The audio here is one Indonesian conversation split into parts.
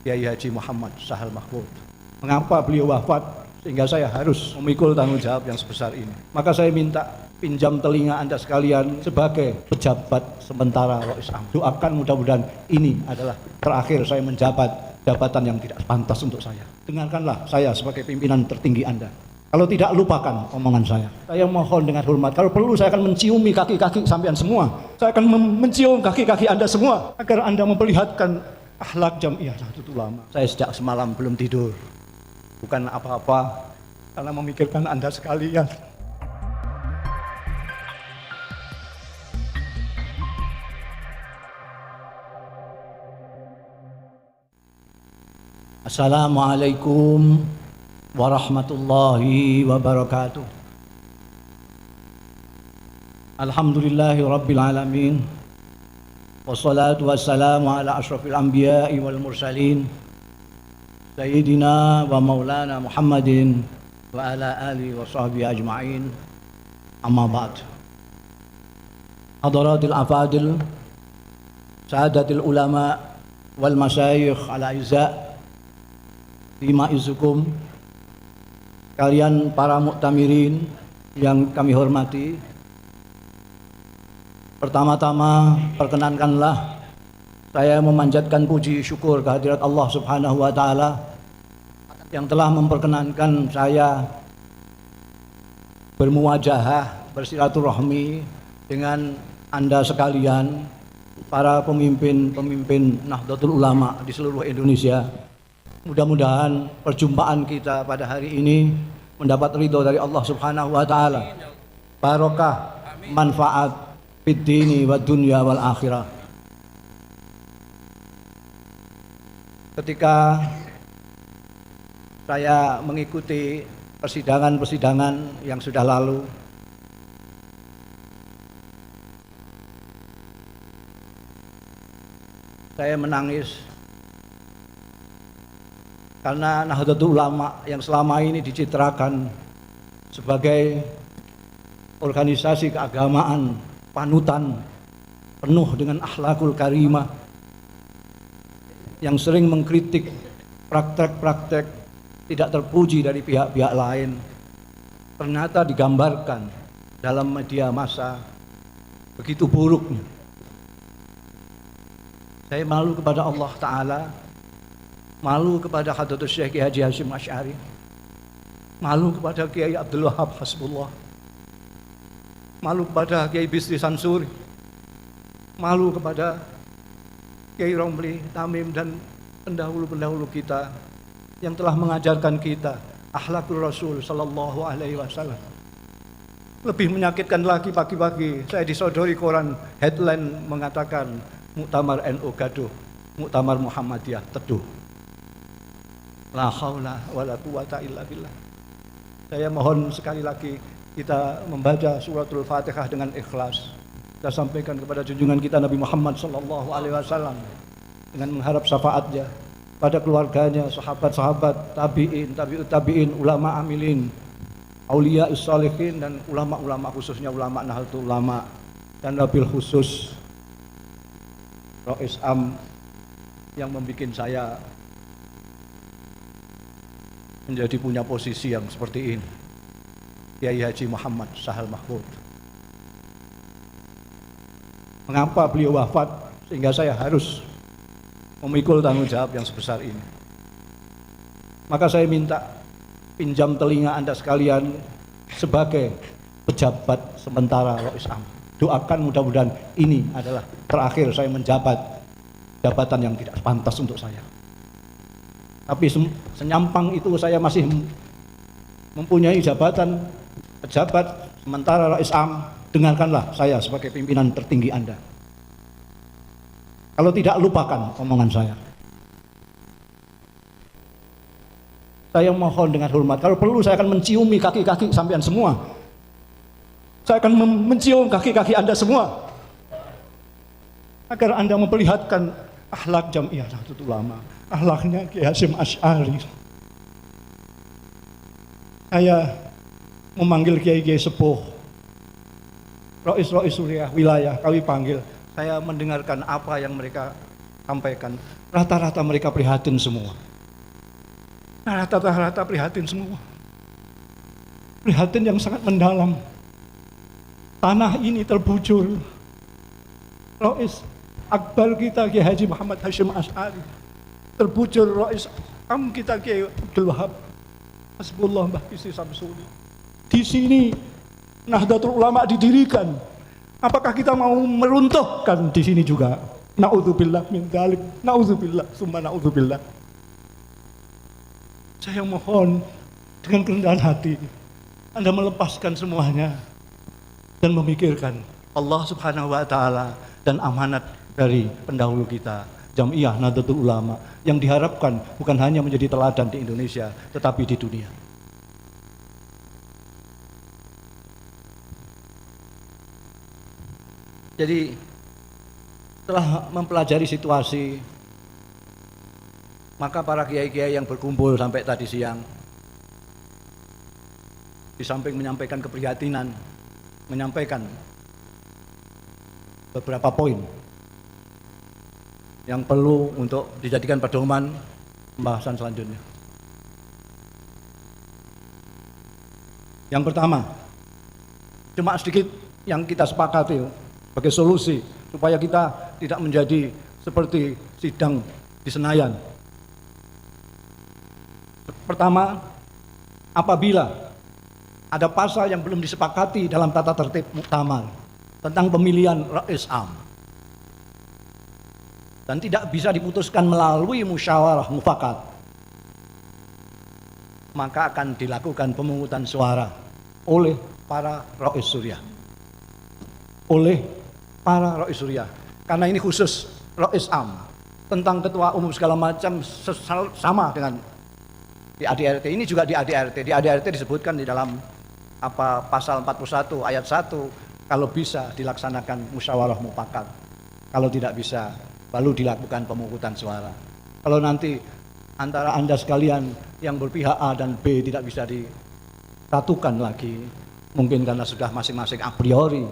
Kiai Haji Muhammad Sahal Mahfud. Mengapa beliau wafat sehingga saya harus memikul tanggung jawab yang sebesar ini? Maka saya minta pinjam telinga Anda sekalian sebagai pejabat sementara Rois Am. Doakan mudah-mudahan ini adalah terakhir saya menjabat jabatan yang tidak pantas untuk saya. Dengarkanlah saya sebagai pimpinan tertinggi Anda. Kalau tidak, lupakan omongan saya. Saya mohon dengan hormat, kalau perlu saya akan menciumi kaki-kaki sampean semua. Saya akan mencium kaki-kaki Anda semua agar Anda memperlihatkan akhlak Jamiah Nahdlatul Ulama. Saya sejak semalam belum tidur. Bukan apa-apa, karena memikirkan Anda sekalian. Assalamualaikum warahmatullahi wabarakatuh. Alhamdulillahi rabbil alamin. Wassalatu wassalamu ala ashrafil anbiya'i wal mursalin Sayyidina wa maulana Muhammadin wa ala alihi wa sahbihi ajma'in. Amma ba'd. Hadaratil afadil, sa'adatil ulama wal masyayikh al a'izza, lima izukum, kalian para muktamirin yang kami hormati. Pertama-tama perkenankanlah saya memanjatkan puji syukur kehadirat Allah Subhanahu wa taala yang telah memperkenankan saya bermuwajahah, bersilaturahmi dengan Anda sekalian, para pemimpin-pemimpin Nahdlatul Ulama di seluruh Indonesia. Mudah-mudahan perjumpaan kita pada hari ini mendapat ridho dari Allah Subhanahu wa taala, barokah, manfaat fid dini wad dunya wal akhirah. Ketika saya mengikuti persidangan-persidangan yang sudah lalu, saya menangis karena Nahdlatul Ulama yang selama ini dicitrakan sebagai organisasi keagamaan panutan penuh dengan akhlakul karimah yang sering mengkritik praktek-praktek tidak terpuji dari pihak-pihak lain, ternyata digambarkan dalam media massa begitu buruknya. Saya malu kepada Allah Ta'ala, malu kepada Hadratus Syekh Kiai Haji Hasyim Asy'ari, malu kepada Kiai Abdul Wahab Hasbullah, malu kepada Kiai Bisri Sansuri, malu kepada Kiai Romli Tamim dan pendahulu-pendahulu kita yang telah mengajarkan kita akhlakul Rasul sallallahu alaihi wasallam. Lebih menyakitkan lagi, pagi-pagi saya disodori koran headline mengatakan Muktamar NU gaduh, Muktamar Muhammadiyah teduh. La haula wala quwata illa billah. Saya mohon sekali lagi kita membaca suratul Fatihah dengan ikhlas. Kita sampaikan kepada junjungan kita Nabi Muhammad sallallahu alaihi wasallam dengan mengharap syafaatnya pada keluarganya, sahabat-sahabat, tabi'in, tabi'ut tabi'in, ulama amilin, aulia salihin, dan ulama-ulama, khususnya ulama Nahdlatul Ulama, dan wabil khusus Rois Am yang membuat saya menjadi punya posisi yang seperti ini, Kiai Haji Muhammad Sahal Mahfud. Mengapa beliau wafat sehingga saya harus memikul tanggung jawab yang sebesar ini? Maka saya minta pinjam telinga Anda sekalian sebagai pejabat sementara Rois Am. Doakan mudah-mudahan ini adalah terakhir saya menjabat jabatan yang tidak pantas untuk saya. Tapi senyampang itu saya masih mempunyai jabatan pejabat sementara Rois Am. Dengarkanlah saya sebagai pimpinan tertinggi Anda. Kalau tidak, lupakan omongan saya. Saya mohon dengan hormat, kalau perlu saya akan menciumi kaki-kaki sampean semua. Saya akan mencium kaki-kaki Anda semua agar Anda memperlihatkan akhlak Jamiah Nahdlatul Ulama, akhlaknya Kiai Hasyim Asy'ari. Saya memanggil kiai-kiai sepuh, Rois-rois suriah wilayah, kami panggil. Saya mendengarkan apa yang mereka sampaikan. rata-rata mereka prihatin semua. Rata-rata prihatin semua. Prihatin yang sangat mendalam. Tanah ini terbujur. Rais Akbar kita Kiai Haji Muhammad Hashim Asy'ari. Terbujur Rais Am kita Kiai Abdul Wahab. Hasbullah Mbah Isi Samsudi. Di sini Nahdlatul Ulama didirikan. Apakah kita mau meruntuhkan di sini juga? Na'udzubillah min dzalik. Na'udzubillah, summa na'udzubillah. Saya mohon dengan kerendahan hati Anda melepaskan semuanya dan memikirkan Allah Subhanahu wa taala dan amanat dari pendahulu kita, Jam'iyah Nahdlatul Ulama, yang diharapkan bukan hanya menjadi teladan di Indonesia tetapi di dunia. Jadi setelah mempelajari situasi, maka para kiai-kiai yang berkumpul sampai tadi siang, di samping menyampaikan keprihatinan, menyampaikan beberapa poin yang perlu untuk dijadikan pedoman pembahasan selanjutnya. Yang pertama, cuma sedikit yang kita sepakati sebagai solusi supaya kita tidak menjadi seperti sidang di Senayan. Pertama, apabila ada pasal yang belum disepakati dalam tata tertib muktamar tentang pemilihan Rais Am dan tidak bisa diputuskan melalui musyawarah mufakat, maka akan dilakukan pemungutan suara oleh para Rais Surya. Oleh para Rais Surya. Karena ini khusus Rais Am. Tentang ketua umum segala macam sama dengan di ADRT. Ini juga di ADRT. Di ADRT disebutkan di dalam pasal 41 ayat 1, kalau bisa dilaksanakan musyawarah mufakat. Kalau tidak bisa, baru dilakukan pemungutan suara. Kalau nanti antara Anda sekalian yang berpihak A dan B tidak bisa disatukan lagi, mungkin karena sudah masing-masing a priori,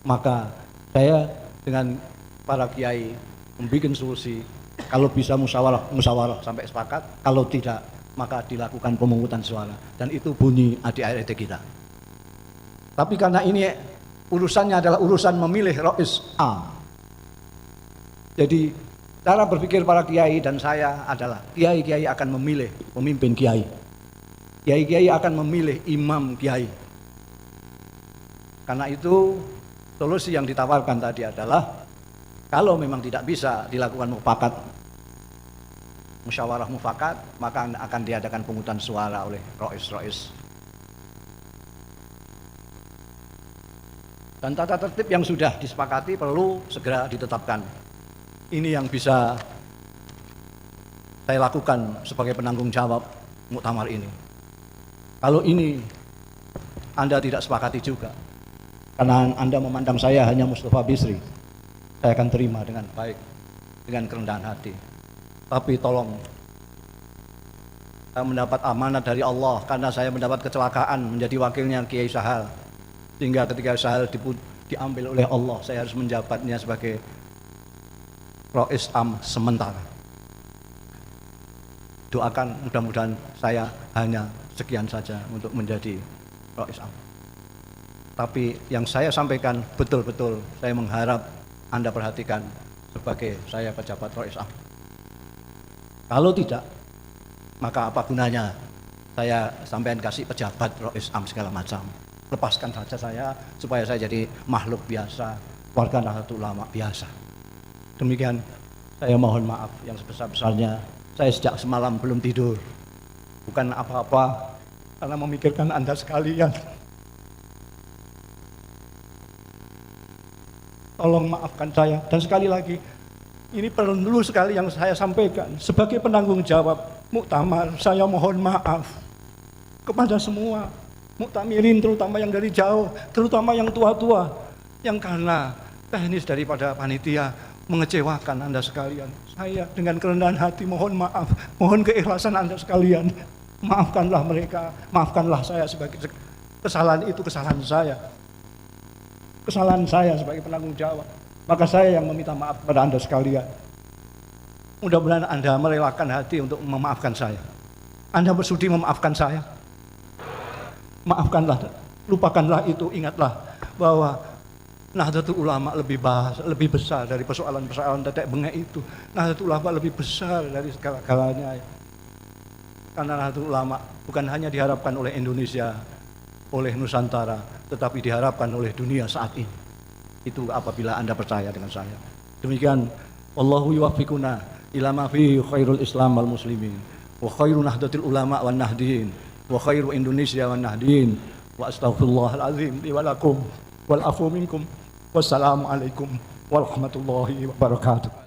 maka saya dengan para kiai membuat solusi, kalau bisa musyawarah sampai sepakat, kalau tidak maka dilakukan pemungutan suara, dan itu bunyi ADRT kita. Tapi karena ini urusannya adalah urusan memilih Rais A, jadi cara berpikir para kiai dan saya adalah kiai-kiai akan memilih pemimpin kiai, kiai-kiai akan memilih imam kiai. Karena itu solusi yang ditawarkan tadi adalah kalau memang tidak bisa dilakukan musyawarah mufakat, maka akan diadakan pemungutan suara oleh Rais. Dan tata tertib yang sudah disepakati perlu segera ditetapkan. Ini yang bisa saya lakukan sebagai penanggung jawab muktamar ini. Kalau ini Anda tidak sepakati juga, karena Anda memandang saya hanya Mustafa Bisri, saya akan terima dengan baik, dengan kerendahan hati. Tapi tolong, saya mendapat amanat dari Allah karena saya mendapat kecelakaan menjadi wakilnya Kiai Sahal, sehingga ketika Sahal diambil oleh Allah, saya harus menjabatnya sebagai Rais Am sementara. Doakan mudah-mudahan saya hanya sekian saja untuk menjadi Rais Am. Tapi yang saya sampaikan betul-betul saya mengharap Anda perhatikan sebagai saya pejabat Rais Am. Kalau tidak, maka apa gunanya saya sampean kasih pejabat Rais Am segala macam. Lepaskan saja saya supaya saya jadi makhluk biasa, warga Nahdlatul Ulama biasa. Demikian, saya mohon maaf yang sebesar-besarnya. Saya sejak semalam belum tidur. Bukan apa-apa, karena memikirkan Anda sekalian. Tolong maafkan saya. Dan sekali lagi, ini perlu sekali yang saya sampaikan. Sebagai penanggung jawab muktamar, saya mohon maaf kepada semua muktamirin, terutama yang dari jauh, terutama yang tua-tua, yang karena teknis daripada panitia mengecewakan Anda sekalian. Saya dengan kerendahan hati mohon maaf, mohon keikhlasan Anda sekalian. Maafkanlah mereka, maafkanlah saya sebagai kesalahan itu kesalahan saya. Kesalahan saya sebagai penanggung jawab. Maka saya yang meminta maaf kepada Anda sekalian. Mudah-mudahan Anda merelakan hati untuk memaafkan saya. Anda bersudi memaafkan saya. Maafkanlah, lupakanlah itu, ingatlah bahwa Nahdlatul Ulama lebih besar dari persoalan-persoalan tetek bengek itu. Nahdlatul Ulama lebih besar dari segala-galanya. Karena Nahdlatul Ulama bukan hanya diharapkan oleh Indonesia, oleh Nusantara, tetapi diharapkan oleh dunia saat ini. Itu apabila Anda percaya dengan saya. Demikian, Wallahu yuwaffiquna ila ma fi khairul Islam wal muslimin wa khairu nahdlatil ulama wan nahdiyin wa khairu Indonesia wan nahdiyin wa astaghfirullahal azim li wa lakum wal afu minkum wassalamu alaikum warahmatullahi wabarakatuh.